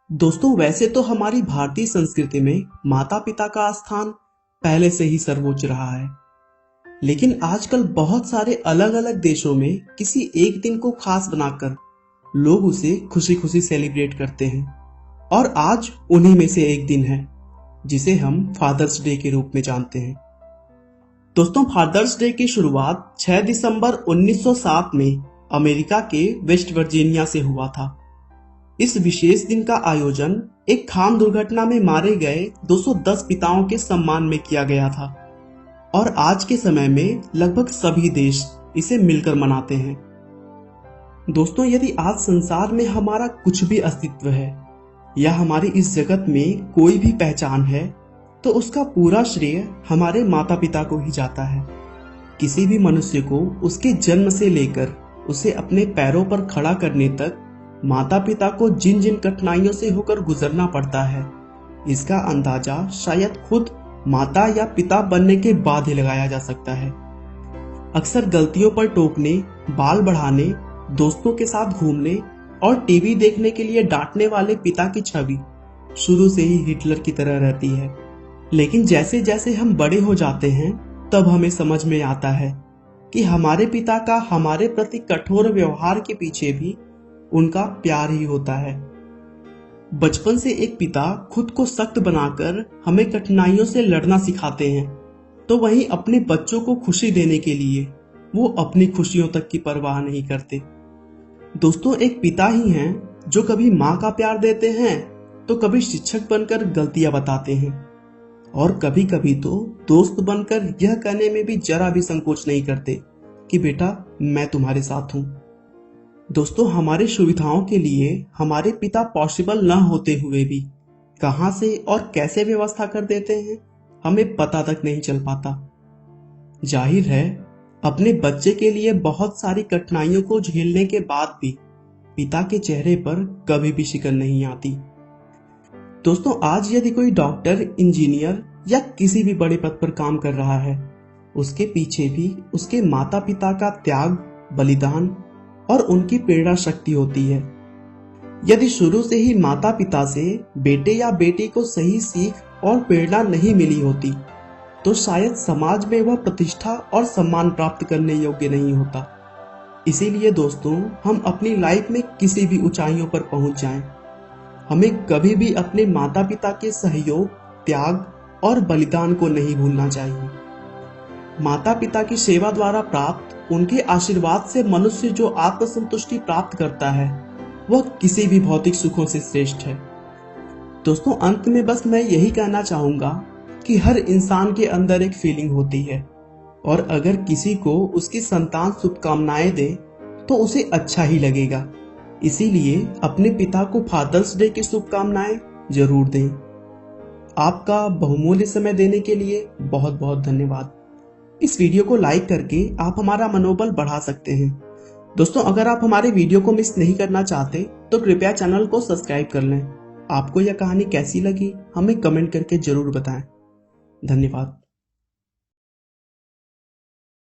दोस्तों, वैसे तो हमारी भारतीय संस्कृति में माता पिता का स्थान पहले से ही सर्वोच्च रहा है। लेकिन आजकल बहुत सारे अलग अलग देशों में किसी एक दिन को खास बनाकर लोग उसे खुशी खुशी सेलिब्रेट करते हैं। और आज उन्हीं में से एक दिन है जिसे हम फादर्स डे के रूप में जानते हैं। दोस्तों, फादर्स डे की शुरुआत 6 दिसंबर 1907 में अमेरिका के वेस्ट वर्जीनिया से हुआ था। इस विशेष दिन का आयोजन एक खान दुर्घटना में मारे गए 210 पिताओं के सम्मान में किया गया था और आज के समय में लगभग सभी देश इसे मिलकर मनाते हैं। दोस्तों, यदि आज संसार में हमारा कुछ भी अस्तित्व है या हमारी इस जगत में कोई भी पहचान है तो उसका पूरा श्रेय हमारे माता पिता को ही जाता है। किसी भी मनुष्य को उसके जन्म से लेकर उसे अपने पैरों पर खड़ा करने तक माता पिता को जिन जिन कठिनाइयों से होकर गुजरना पड़ता है, इसका अंदाजा शायद खुद माता या पिता बनने के बाद ही लगाया जा सकता है। अक्सर गलतियों पर टोकने, बाल बढ़ाने, दोस्तों के साथ घूमने और टीवी देखने के लिए डांटने वाले पिता की छवि शुरू से ही हिटलर की तरह रहती है। लेकिन जैसे जैसे हम बड़े हो जाते हैं तब हमें समझ में आता है कि हमारे पिता का हमारे प्रति कठोर व्यवहार के पीछे भी उनका प्यार ही होता है। बचपन से एक पिता खुद को सख्त बनाकर हमें कठिनाइयों से लड़ना सिखाते हैं, तो वहीं अपने बच्चों को खुशी देने के लिए वो अपनी खुशियों तक की परवाह नहीं करते। दोस्तों, एक पिता ही हैं जो कभी माँ का प्यार देते हैं तो कभी शिक्षक बनकर गलतियां बताते हैं और कभी कभी तो दोस्त बनकर यह कहने में भी जरा भी संकोच नहीं करते कि बेटा मैं तुम्हारे साथ हूं। दोस्तों, हमारे सुविधाओं के लिए हमारे पिता पॉसिबल न होते हुए भी कहां से और कैसे व्यवस्था कर देते हैं हमें पता तक नहीं चल पाता। जाहिर है, अपने बच्चे के लिए बहुत सारी कठिनाइयों को झेलने के बाद भी पिता के चेहरे पर कभी भी शिकन नहीं आती। दोस्तों, आज यदि कोई डॉक्टर, इंजीनियर या किसी भी बड़े पद पर काम कर रहा है, उसके पीछे भी उसके माता पिता का त्याग, बलिदान और उनकी प्रेरणा शक्ति होती है। यदि शुरू से ही माता पिता से बेटे या बेटी को सही सीख और प्रेरणा नहीं मिली होती तो शायद समाज में वह प्रतिष्ठा और सम्मान प्राप्त करने योग्य नहीं होता। इसीलिए दोस्तों, हम अपनी लाइफ में किसी भी ऊंचाइयों पर पहुंच जाएं, हमें कभी भी अपने माता पिता के सहयोग, त्याग और बलिदान को नहीं भूलना चाहिए। माता पिता की सेवा द्वारा प्राप्त उनके आशीर्वाद से मनुष्य जो आत्मसंतुष्टि प्राप्त करता है वह किसी भी भौतिक सुखों से श्रेष्ठ है। दोस्तों, अंत में बस मैं यही कहना चाहूंगा कि हर इंसान के अंदर एक फीलिंग होती है और अगर किसी को उसकी संतान शुभकामनाएं दे तो उसे अच्छा ही लगेगा। इसीलिए अपने पिता को फादर्स डे की शुभकामनाएं जरूर दें। आपका बहुमूल्य समय देने के लिए बहुत बहुत धन्यवाद। इस वीडियो को लाइक करके आप हमारा मनोबल बढ़ा सकते हैं। दोस्तों, अगर आप हमारे वीडियो को मिस नहीं करना चाहते तो कृपया चैनल को सब्सक्राइब कर लें। आपको यह कहानी कैसी लगी हमें कमेंट करके जरूर बताएं। धन्यवाद।